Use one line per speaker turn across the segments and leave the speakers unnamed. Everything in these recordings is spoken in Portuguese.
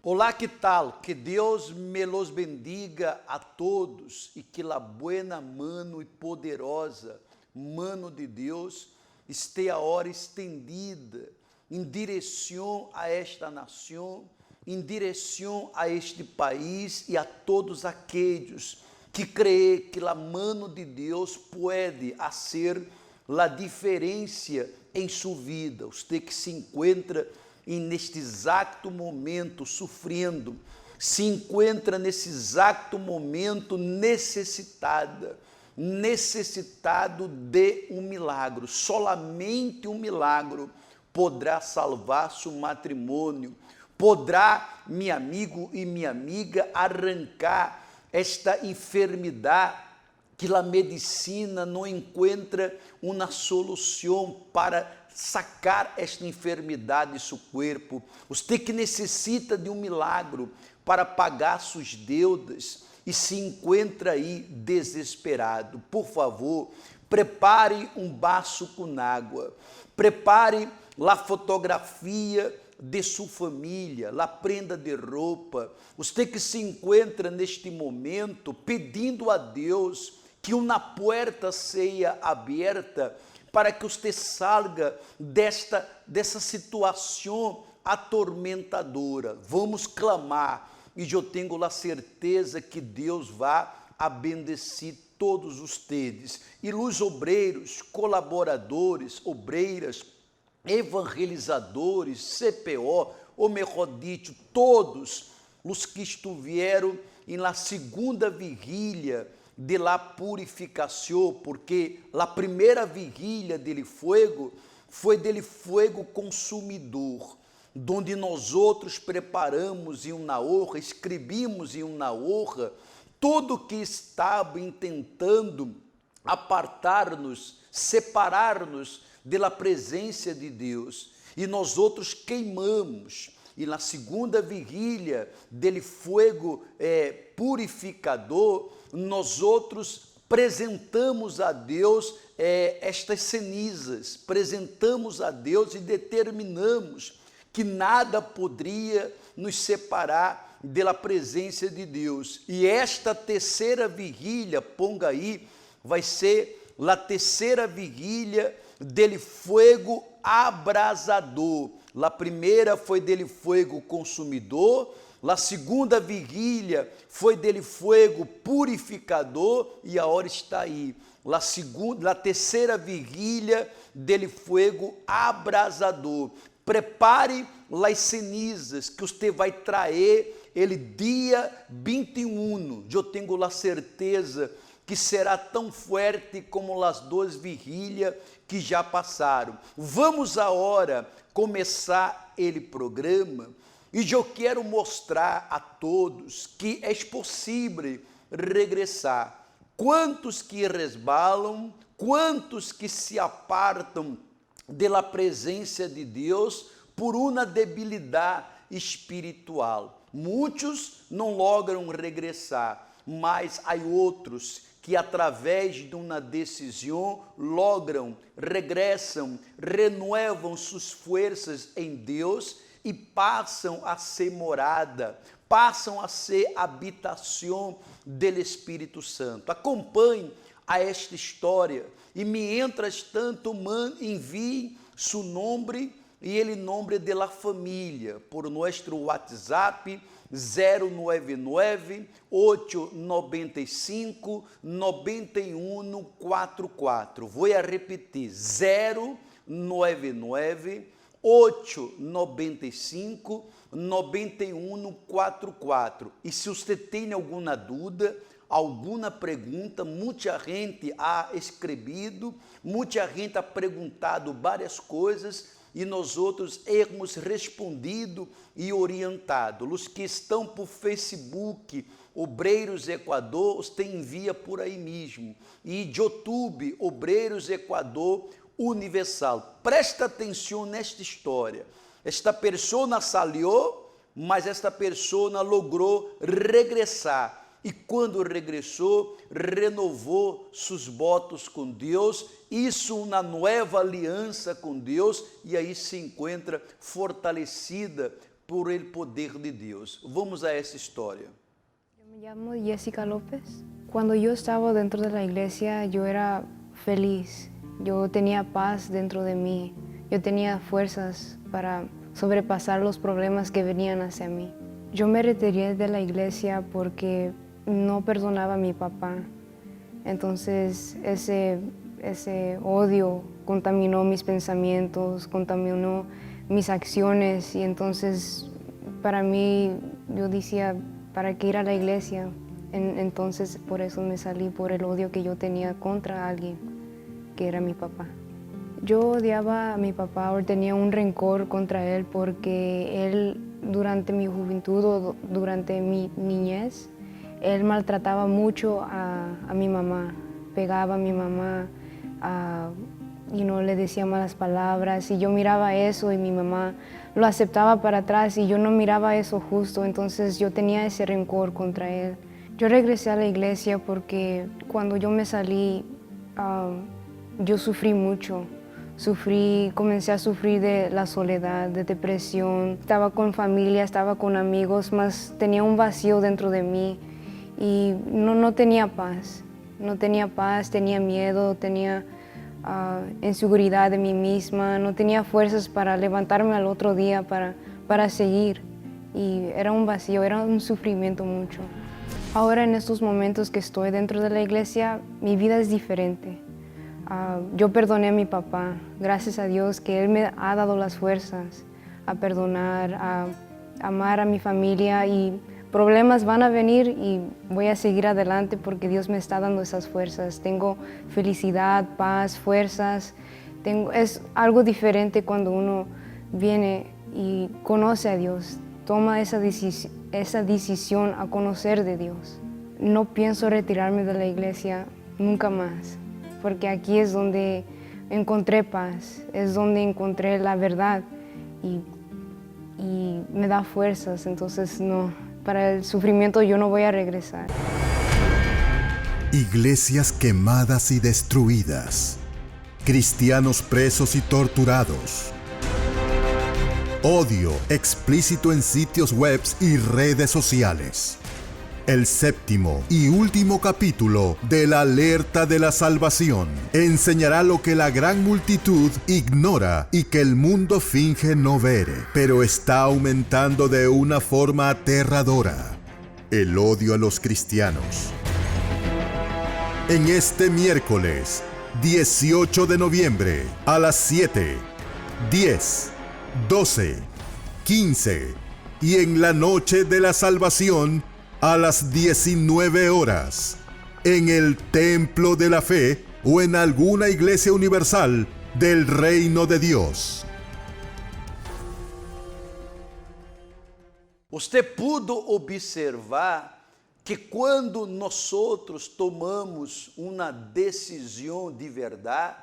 Olá, que tal? Que Deus me los bendiga a todos e que la buena mano e poderosa mano de Deus esteja agora estendida em direção a esta nação, em direção a este país e a todos aqueles que creem que a mano de Deus pode fazer a diferença em sua vida. Você que se encontra neste exato momento sofrendo, se encontra nesse exato momento necessitado de um milagre. Solamente um milagre poderá salvar seu matrimônio, poderá, meu amigo e minha amiga, arrancar esta enfermidade que a medicina não encontra uma solução para sacar esta enfermidade de seu corpo. Você que necessita de um milagre para pagar suas deudas e se encontra aí desesperado, por favor, prepare um vaso com água, prepare a fotografia de sua família, a prenda de roupa. Você que se encontra neste momento pedindo a Deus que uma porta seja aberta para que você salga dessa situação atormentadora. Vamos clamar e eu tenho a certeza que Deus vai abendecer todos vocês. E os obreiros, colaboradores, obreiras, evangelizadores, CPO, ou melhor dito, todos os que estiveram na segunda vigília de la purificação, porque a primeira vigília dele fogo foi dele fogo consumidor, onde nós outros preparamos em uma honra, escrevimos em uma honra tudo que estava intentando apartar-nos, separar-nos da presença de Deus, e nós outros queimamos. E na segunda vigília dele fogo purificador, nós outros apresentamos a Deus estas cenizas, apresentamos a Deus e determinamos que nada poderia nos separar da presença de Deus. E esta terceira vigília, ponga aí, vai ser a terceira vigília dele fogo abrasador. A primeira foi dele fogo consumidor, a segunda vigília foi dele fogo purificador e a hora está aí. A terceira vigília dele fogo abrasador. Prepare as cenizas que você vai trazer ele dia 21. Eu tenho a certeza que será tão forte como as duas vigílias que já passaram. Vamos agora começar ele programa e eu quero mostrar a todos que é possível regressar. Quantos que resbalam, quantos que se apartam da presença de Deus por uma debilidade espiritual. Muitos não logram regressar, mas há outros que através de uma decisão logram, regressam, renovam suas forças em Deus e passam a ser morada, passam a ser habitação do Espírito Santo. Acompanhe a esta história e mientras tanto envie seu nome e ele nome de la família por nosso WhatsApp 099 895 9144. Vou repetir: 099 895 9144. E se você tem alguma dúvida, alguma pergunta, muita gente ha escrevido, muita gente ha perguntado várias coisas e nós outros hemos respondido e orientado. Os que estão por Facebook, Obreiros Equador, os tem envia por aí mesmo. E YouTube, Obreiros Equador Universal. Presta atenção nesta história. Esta pessoa saiu, mas esta pessoa logrou regressar. E quando regressou, renovou seus votos com Deus, hizo uma nova aliança com Deus e aí se encontra fortalecida por el poder de Deus. Vamos a essa história.
Yo me llamo Jessica López. Cuando yo estaba dentro de la iglesia, yo era feliz. Yo tenía paz dentro de mí. Yo tenía fuerzas para sobrepasar los problemas que venían hacia mí. Yo me retiré de la iglesia porque no perdonaba a mi papá. Entonces ese odio contaminó mis pensamientos, contaminó mis acciones, y entonces para mí yo decía, ¿para qué ir a la iglesia? Entonces por eso me salí, por el odio que yo tenía contra alguien que era mi papá. Yo odiaba a mi papá, o tenía un rencor contra él porque él durante mi juventud o durante mi niñez, él maltrataba mucho a mi mamá, pegaba a mi mamá, le decía malas palabras, y yo miraba eso y mi mamá lo aceptaba para atrás y yo no miraba eso justo, entonces yo tenía ese rencor contra él. Yo regresé a la iglesia porque cuando yo me salí, yo sufrí mucho. Comencé a sufrir de la soledad, de depresión. Estaba con familia, estaba con amigos, mas tenía un vacío dentro de mí y no tenía paz. No tenía paz, tenía miedo, tenía inseguridad de mí misma, no tenía fuerzas para levantarme al otro día, para seguir. Y era un vacío, era un sufrimiento mucho. Ahora en estos momentos que estoy dentro de la iglesia, mi vida es diferente. Yo perdoné a mi papá, gracias a Dios que Él me ha dado las fuerzas a perdonar, a amar a mi familia, y problemas van a venir y voy a seguir adelante porque Dios me está dando esas fuerzas. Tengo felicidad, paz, fuerzas. Es algo diferente cuando uno viene y conoce a Dios, toma esa decisión a conocer de Dios. No pienso retirarme de la iglesia nunca más, porque aquí es donde encontré paz, es donde encontré la verdad y me da fuerzas, entonces no, para el sufrimiento yo no voy a regresar.
Iglesias quemadas y destruidas, cristianos presos y torturados, odio explícito en sitios web y redes sociales. El séptimo y último capítulo de la Alerta de la Salvación enseñará lo que la gran multitud ignora y que el mundo finge no ver, pero está aumentando de una forma aterradora: el odio a los cristianos. En este miércoles 18 de noviembre a las 7, 10, 12, 15 y en la Noche de la Salvación a las 19 horas, en el Templo de la Fe o en alguna iglesia universal del Reino de Dios.
Usted pudo observar que quando nós tomamos uma decisão de verdade,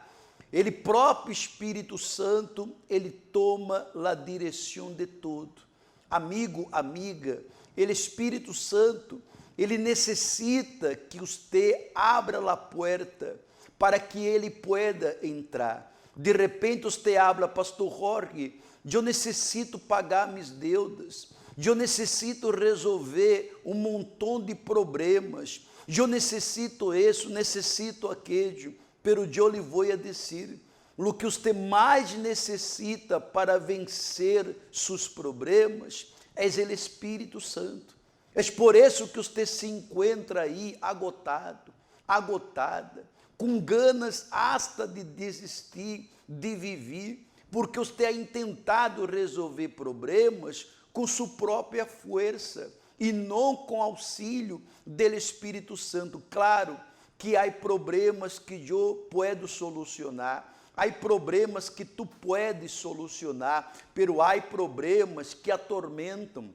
ele próprio Espírito Santo, ele toma a direção de tudo. Amigo, amiga, ele Espírito Santo, ele necessita que você abra a porta para que ele pueda entrar. De repente você habla, pastor Jorge, eu necessito pagar minhas deudas, eu necessito resolver um montão de problemas, eu necessito isso, necessito aquilo, pero eu lhe vou a dizer, o que você mais necessita para vencer seus problemas é o Espírito Santo. É por isso que você se encontra aí agotado, agotada, com ganas hasta de desistir, de viver, porque você tem tentado resolver problemas com sua própria força e não com auxílio do Espírito Santo. Claro que há problemas que eu posso solucionar, há problemas que tu puedes solucionar, pero há problemas que atormentam,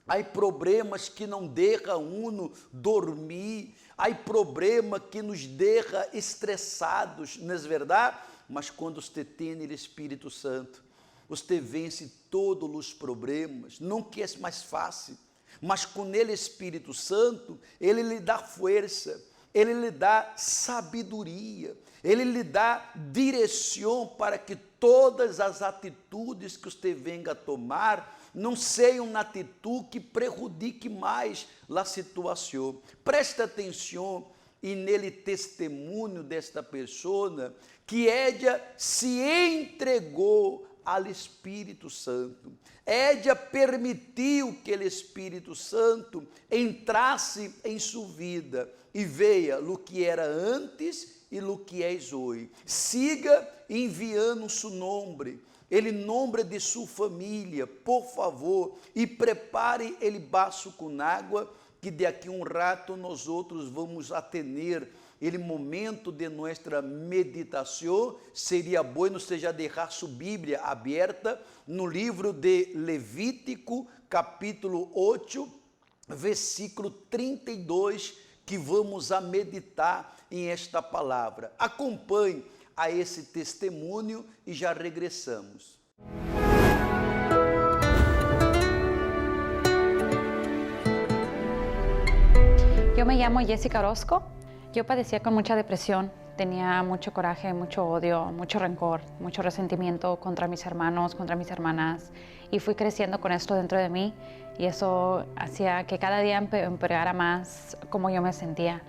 há problemas que não deixam uno dormir, há problema que nos deixa estressados, não é verdade? Mas quando você tem o Espírito Santo, você vence todos os problemas, não que é mais fácil, mas com ele Espírito Santo, ele lhe dá força, ele lhe dá sabedoria, ele lhe dá direção para que todas as atitudes que você venga a tomar não sejam uma atitude que prejudique mais a situação. Preste atenção e nele testemunho desta pessoa que ela se entregou ao Espírito Santo. Ela permitiu que o Espírito Santo entrasse em sua vida e veja o que era antes e o que és hoje. Siga enviando seu nome, ele nome de sua família, por favor, e prepare ele baço com água, que daqui um rato nós outros vamos atender ele momento de nossa meditação. Seria bom você já deixar sua Bíblia aberta no livro de Levítico, capítulo 8, versículo 32, que vamos a meditar em esta palavra. Acompanhe a esse testemunho e já regressamos.
Yo me llamo Jessica Orozco. Yo padecía con mucha depresión, tenía mucho coraje, mucho odio, mucho rencor, mucho resentimiento contra mis hermanos, contra mis hermanas, y fui creciendo con esto dentro de mí, y eso hacía que cada día empeorara más cómo yo me sentía.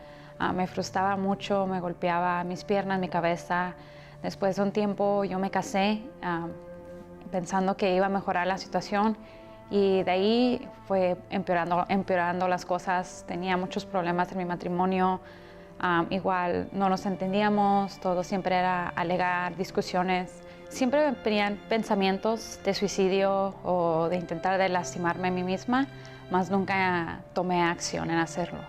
Me frustraba mucho, me golpeaba mis piernas, mi cabeza. Después de un tiempo yo me casé pensando que iba a mejorar la situación, y de ahí fue empeorando las cosas. Tenía muchos problemas en mi matrimonio. Igual no nos entendíamos, todo siempre era alegar, discusiones. Siempre me venían pensamientos de suicidio o de intentar de lastimarme a mí misma, mas nunca tomé acción en hacerlos.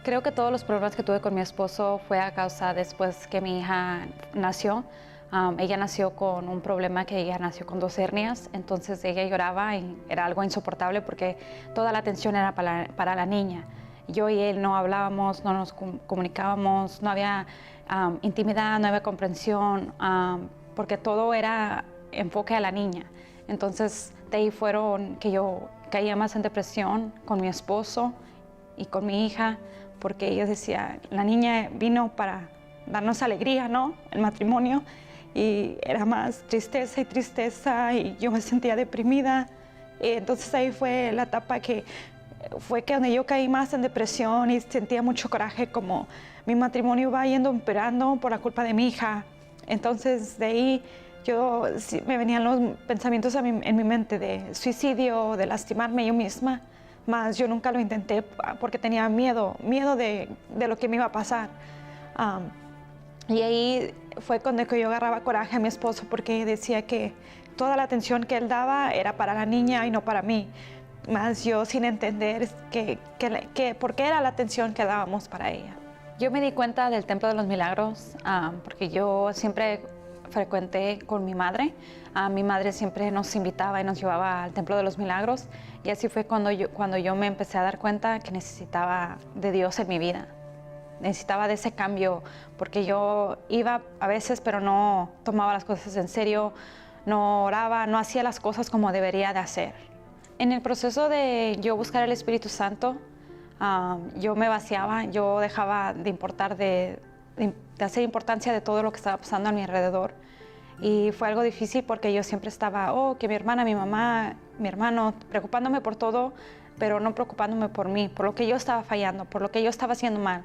Creo que todos los problemas que tuve con mi esposo fue a causa después que mi hija nació. Ella nació con un problema, que ella nació con 2 hernias, entonces ella lloraba y era algo insoportable porque toda la atención era para la niña. Yo y él no hablábamos, no nos comunicábamos, no había intimidad, no había comprensión, porque todo era enfoque a la niña. Entonces, de ahí fueron que yo caía más en depresión con mi esposo y con mi hija, porque ella decía, la niña vino para darnos alegría, ¿no? El matrimonio, y era más tristeza y tristeza, y yo me sentía deprimida. Entonces ahí fue la etapa que fue que donde yo caí más en depresión y sentía mucho coraje, como mi matrimonio va yendo empeorando por la culpa de mi hija. Entonces de ahí me venían los pensamientos en mi mente de suicidio, de lastimarme yo misma, mas yo nunca lo intenté porque tenía miedo de lo que me iba a pasar. Y ahí fue cuando yo agarraba coraje a mi esposo, porque decía que toda la atención que él daba era para la niña y no para mí. Más yo sin entender por qué era la atención que dábamos para ella. Yo me di cuenta del Templo de los Milagros porque yo siempre frecuenté con mi madre. Mi madre siempre nos invitaba y nos llevaba al Templo de los Milagros, y así fue cuando yo me empecé a dar cuenta que necesitaba de Dios en mi vida. Necesitaba de ese cambio, porque yo iba a veces, pero no tomaba las cosas en serio, no oraba, no hacía las cosas como debería de hacer. En el proceso de yo buscar el Espíritu Santo, yo me vaciaba, yo dejaba de hacer importancia de todo lo que estaba pasando a mi alrededor. Y fue algo difícil porque yo siempre estaba, que mi hermana, mi mamá, mi hermano, preocupándome por todo, pero no preocupándome por mí, por lo que yo estaba fallando, por lo que yo estaba haciendo mal.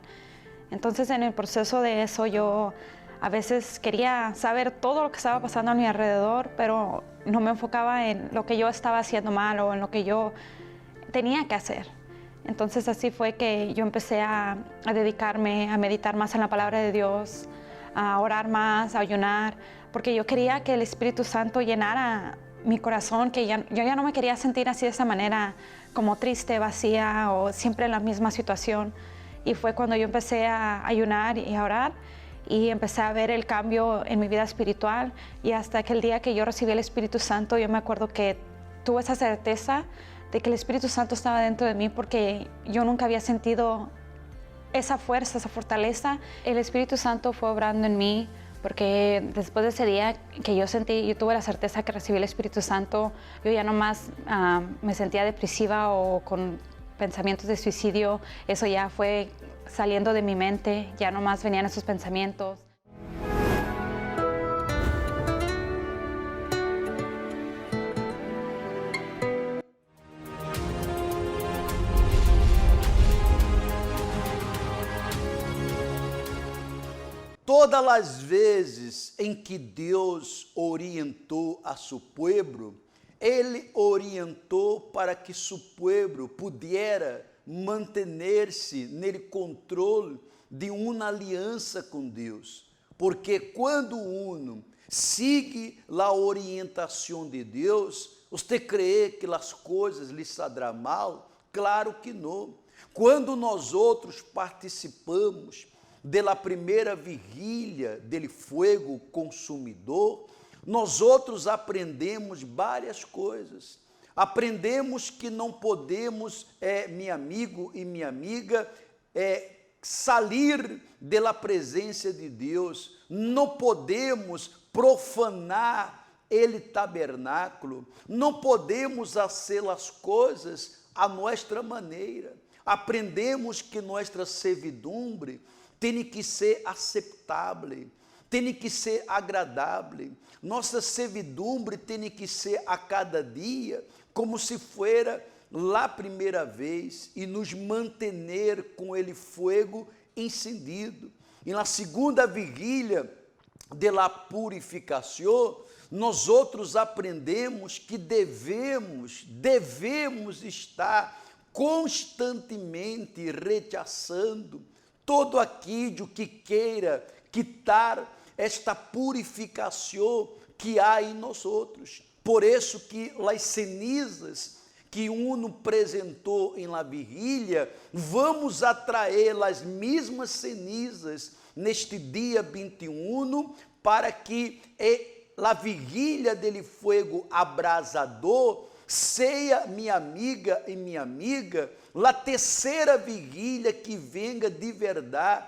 Entonces en el proceso de eso yo a veces quería saber todo lo que estaba pasando a mi alrededor, pero no me enfocaba en lo que yo estaba haciendo mal o en lo que yo tenía que hacer. Entonces así fue que yo empecé a dedicarme a meditar más en la palabra de Dios, a orar más, a ayunar, porque yo quería que el Espíritu Santo llenara mi corazón, que yo ya no me quería sentir así de esa manera, como triste, vacía o siempre en la misma situación. Y fue cuando yo empecé a ayunar y a orar, y empecé a ver el cambio en mi vida espiritual, y hasta aquel día que yo recibí el Espíritu Santo, yo me acuerdo que tuve esa certeza de que el Espíritu Santo estaba dentro de mí, porque yo nunca había sentido esa fuerza, esa fortaleza. El Espíritu Santo fue obrando en mí, porque después de ese día que yo tuve la certeza que recibí el Espíritu Santo, yo ya no más me sentía depresiva o con pensamientos de suicidio. Eso ya fue saliendo de mi mente, ya no más venían esos pensamientos.
todas as vezes em que Deus orientou a seu povo, Ele orientou para que seu povo pudesse manter-se no controle de uma aliança com Deus. Porque quando uno sigue a orientação de Deus, você crê que as coisas lhe saldrão mal? Claro que não. Quando nós outros participamos da primeira vigília do fogo consumidor, nós outros aprendemos várias coisas. Aprendemos que não podemos, meu amigo e minha amiga, sair da presença de Deus, não podemos profanar ele tabernáculo, não podemos fazer as coisas à nossa maneira. Aprendemos que nossa servidumbre tem que ser aceitável, tem que ser agradável. Nossa servidumbre tem que ser a cada dia como se fora lá primeira vez e nos manter com ele fogo encendido. E na segunda vigília de la purificação, nós outros aprendemos que devemos estar constantemente rechaçando todo aquilo que queira quitar esta purificação que há em nós outros. Por isso que as cenizas que uno apresentou em la vigília, vamos atrair as mesmas cenizas neste dia 21, para que a vigília dele fogo abrasador seja, minha amiga e minha amiga, a terceira vigília que venga de verdade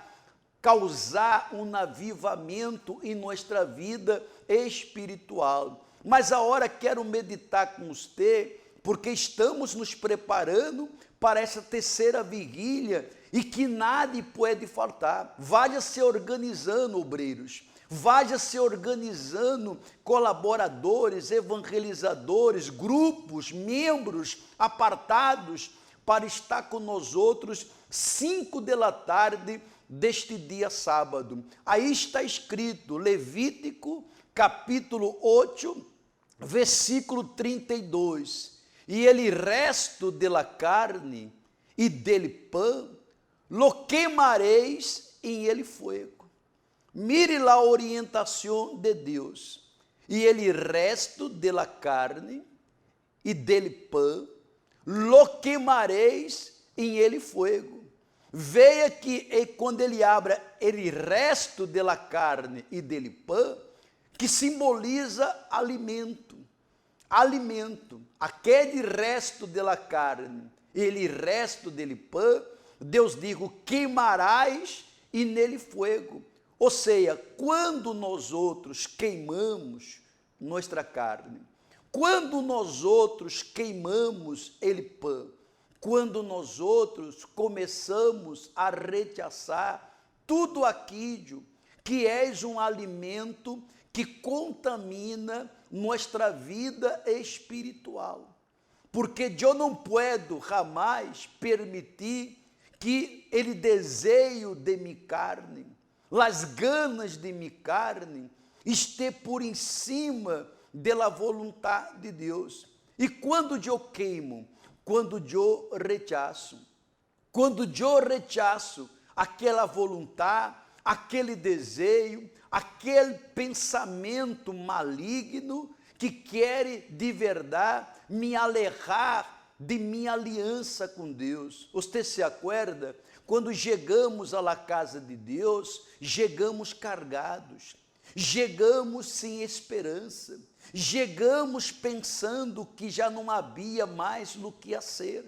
causar um avivamento em nossa vida espiritual. Mas agora quero meditar com você, porque estamos nos preparando para essa terceira vigília e que nada pode faltar. Vá se organizando, obreiros. Vá se organizando, colaboradores, evangelizadores, grupos, membros apartados para estar com nós outros 5 da tarde deste dia sábado. Aí está escrito, Levítico, capítulo 8, versículo 32. E ele resto de la carne e dele pão, lo queimareis em ele fogo. Mire lá a orientação de Deus. E ele resto de la carne e dele pão, lo queimareis em ele fogo. Veja que quando ele abre ele resto de la carne e dele pão, que simboliza alimento. Alimento, aquele resto de la carne, ele resto dele pão, Deus digo, queimarás e nele fogo. Ou seja, quando nós outros queimamos nossa carne, quando nós outros queimamos ele pão, quando nós outros começamos a rechaçar tudo aquilo que é um alimento que contamina nossa vida espiritual. Porque eu não posso jamais permitir que ele desejo de minha carne, as ganas de minha carne, esteja por em cima da vontade de Deus. E quando eu queimo, quando eu rechaço, aquela vontade, aquele desejo, aquele pensamento maligno que quer de verdade me alejar de minha aliança com Deus. Você se acorda? Quando chegamos à casa de Deus, chegamos cargados, chegamos sem esperança, chegamos pensando que já não havia mais o que ser.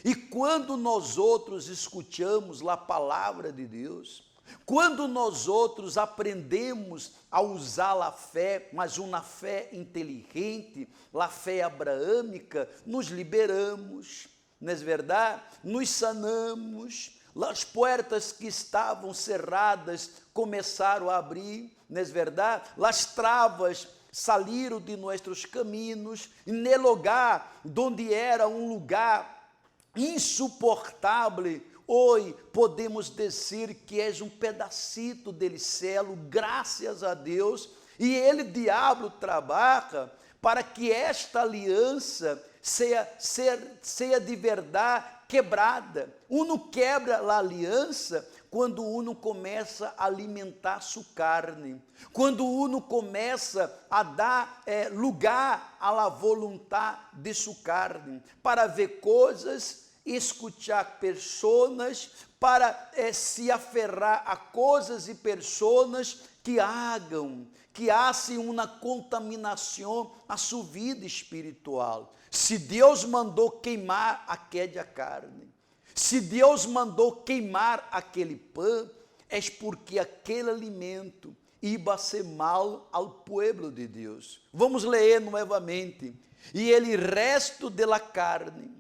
E quando nós outros escutamos a palavra de Deus, quando nós outros aprendemos a usar a fé, mas uma fé inteligente, a fé abraâmica, nos liberamos, não é verdade? Nos sanamos, as portas que estavam cerradas começaram a abrir, não é verdade? As travas saíram de nossos caminhos, e no lugar onde era um lugar insuportável, hoje podemos dizer que és um pedacito dele cielo, graças a Deus, e ele, diabo, trabalha para que esta aliança seja de verdade quebrada. Uno quebra a aliança quando uno começa a alimentar sua carne, quando uno começa a dar lugar à vontade de sua carne, para ver coisas, escutar pessoas, para se aferrar a coisas e pessoas que hacem uma contaminação à sua vida espiritual. Se Deus mandou queimar aquela carne, se Deus mandou queimar aquele pão, é porque aquele alimento ia ser mal ao povo de Deus. Vamos ler novamente. E ele resto de la carne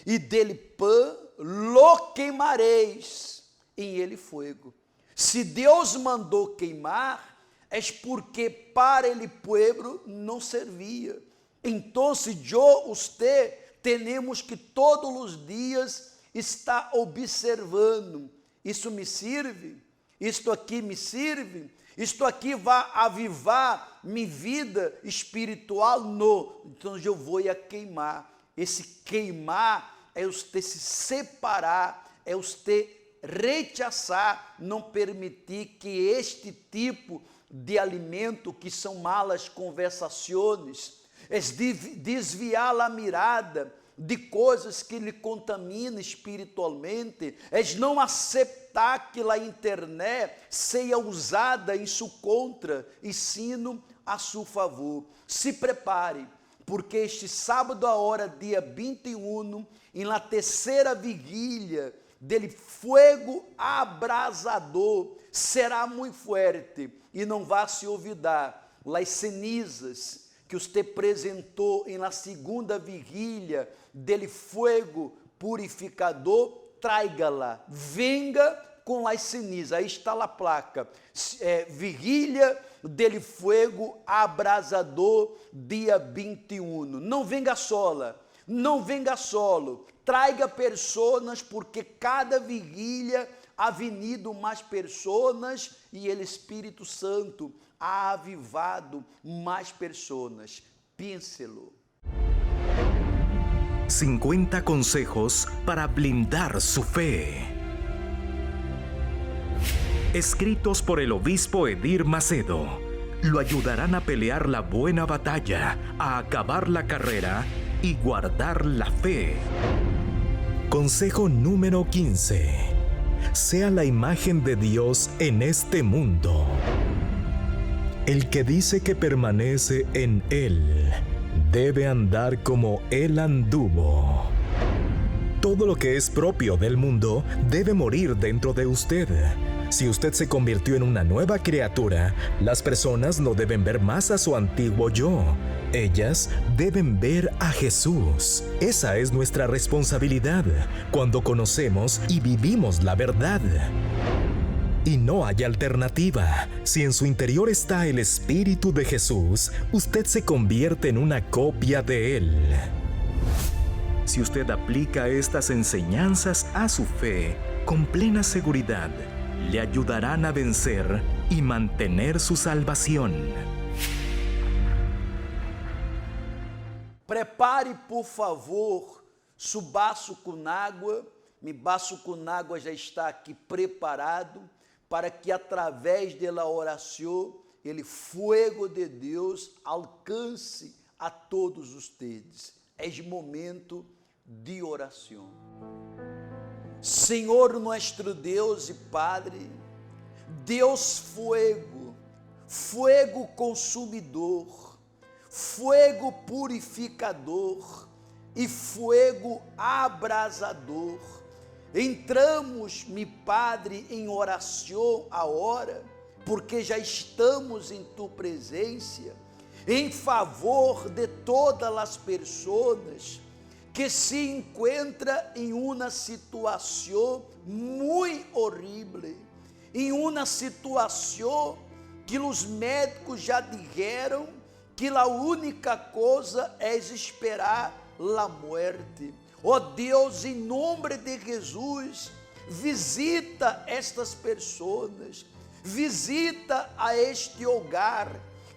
e dele pão lo queimareis em ele fogo. Se Deus mandou queimar, é porque para ele povo não servia. Então, você, temos que todos os dias estar observando. Isso me serve? Isto aqui me serve? Isto aqui vai avivar minha vida espiritual? Não. Então eu vou a queimar. Esse queimar é você se separar, é você rechaçar, não permitir que este tipo de alimento, que são malas conversações, é desviar a mirada de coisas que lhe contaminam espiritualmente, é não aceitar que a internet seja usada em sua contra e sim a seu favor. Se prepare, porque este sábado, a hora dia 21, em la terceira vigília dele fogo abrasador, será muito forte, e não vá se olvidar as cenizas que você apresentou em la segunda vigília dele fogo purificador, traiga-la, venga com as cenizas. Aí está a placa, vigília dele fogo abrasador, dia 21. Não venga sola, não venga solo, traiga pessoas, porque cada vigília ha venido mais pessoas e o Espírito Santo ha avivado mais pessoas. Piénselo.
50 consejos para blindar su fe. Escritos por el obispo Edir Macedo, lo ayudarán a pelear la buena batalla, a acabar la carrera y guardar la fe. Consejo número 15. Sea la imagen de Dios en este mundo. El que dice que permanece en Él debe andar como Él anduvo. Todo lo que es propio del mundo debe morir dentro de usted. Si usted se convirtió en una nueva criatura, las personas no deben ver más a su antiguo yo. Ellas deben ver a Jesús. Esa es nuestra responsabilidad cuando conocemos y vivimos la verdad. Y no hay alternativa. Si en su interior está el Espíritu de Jesús, usted se convierte en una copia de Él. Si usted aplica estas enseñanzas a su fe, con plena seguridad, le ayudarán a vencer y mantener su salvación.
Prepare, por favor, seu baço com água. Meu baço com água já está aqui preparado, para que através da oração, ele fogo de Deus alcance a todos vocês. É momento de oração. Senhor nosso Deus e Padre, Deus fogo, fogo consumidor, fogo purificador e fogo abrasador. Entramos, meu Padre, em oração agora, porque já estamos em tua presença, em favor de todas as pessoas que se encontram em uma situação muito horrível, em uma situação que os médicos já disseram que a única coisa é esperar a morte. Ó Deus, em nome de Jesus, visita estas pessoas, visita a este hogar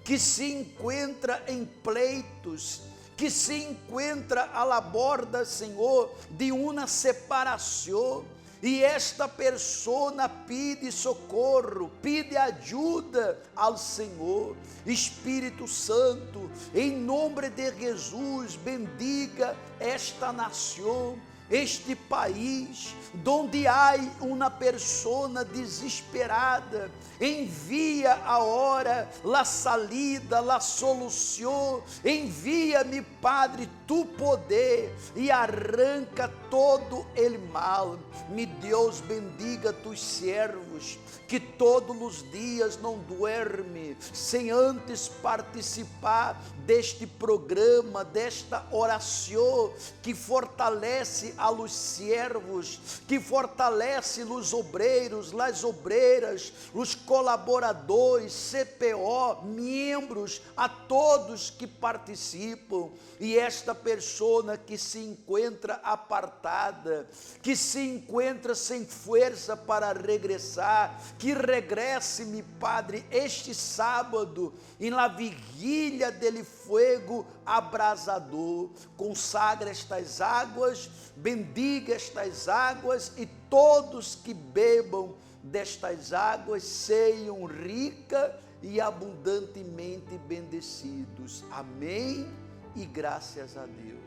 que se encontra em pleitos, que se encontra à la borda, Senhor, de uma separação, e esta pessoa pede socorro, pede ajuda ao Senhor. Espírito Santo, em nome de Jesus, bendiga esta nação, este país, donde há uma pessoa desesperada. Envia a hora, la salida, la solução. Envia-me, Padre, tu poder e arranca todo el mal. Me Deus bendiga tus servos, que todos os dias não duerme sem antes participar deste programa, desta oração que fortalece a los servos, que fortalece os obreiros, as obreiras, os colaboradores, CPO, membros, a todos que participam. E esta pessoa que se encontra apartada, que se encontra sem força para regressar, que regresse-me, Padre, este sábado, em la vigília del fuego abrasador. Consagra estas águas, bendiga estas águas, e todos que bebam destas águas sejam rica e abundantemente bendecidos. Amém e graças a Deus.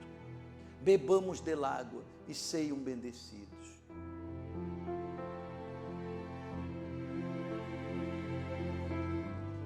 Bebamos del água e sejam bendecidos.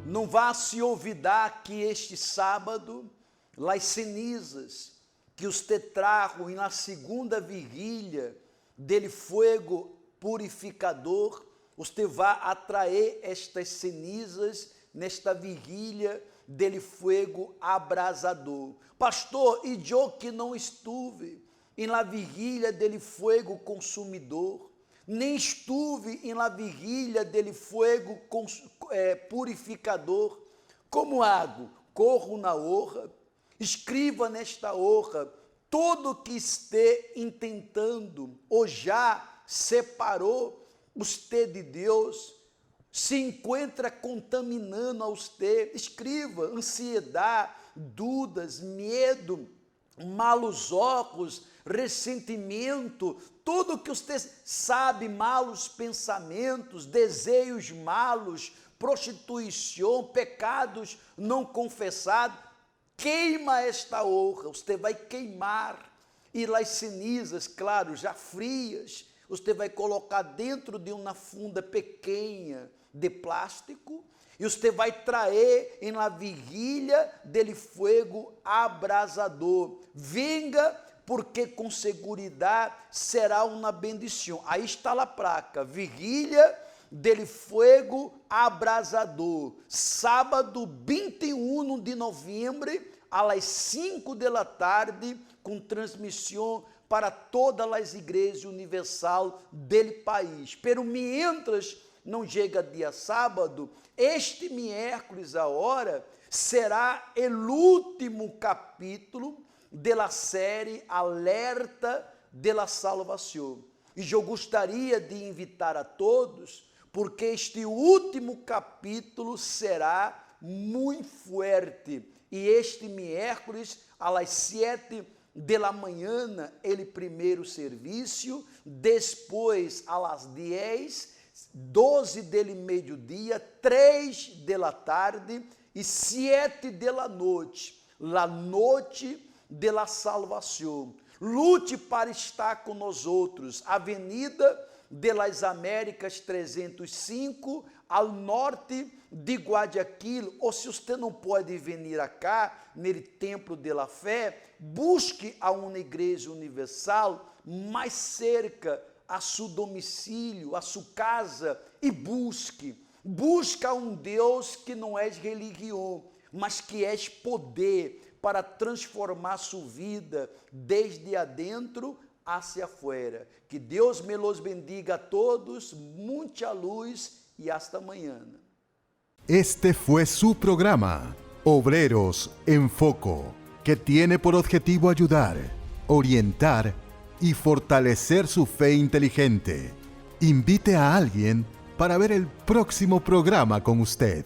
Não vá se olvidar que este sábado, as cenizas que você trajo na segunda vigília del fuego purificador, você vai atrair estas cenizas nesta vigília del fuego abrasador. Pastor, e eu que não estive em la vigília del fuego consumidor, nem estive em la vigília del fuego purificador, como hago? Corro na honra, escreva nesta honra tudo que esteja intentando ou já separou você de Deus, se encontra contaminando a você. Escreva ansiedade, dúvidas, medo, malos olhos, ressentimento, tudo que você sabe, malos pensamentos, desejos malos, prostituição, pecados não confessados. Queima esta honra, você vai queimar, e as cenizas, claro, já frias, você vai colocar dentro de uma funda pequena de plástico, e você vai trazer em la vigília del fuego abrasador. Venga, porque com seguridade será uma bendição. Aí está a placa, vigília del fuego abrasador, sábado 21 de novembro, às 5 da tarde, com transmissão para todas as igrejas universal do país. Pero mientras não chega dia sábado, este miércoles a hora será o último capítulo da série Alerta de la Salvação. E eu gostaria de invitar a todos, porque este último capítulo será muito forte. E este miércoles, às 7 da manhã, ele primeiro serviço, depois às 10, 12 del meio-dia, 3 da tarde e 7 da noite, la noite de la salvação. Lute para estar com nós outros. Avenida de las Américas 305, ao norte de Guayaquil. Ou se você não pode vir cá, no Templo de la Fé, busque a uma igreja universal mais cerca a seu domicílio, a sua casa, e busca um Deus que não é religião, mas que é poder para transformar sua vida desde adentro hacia afuera. Que Deus me los bendiga a todos, muita luz y hasta mañana.
Este fue su programa, Obreros en Foco, que tiene por objetivo ayudar, orientar y fortalecer su fe inteligente Invite a alguien para ver el próximo programa con usted.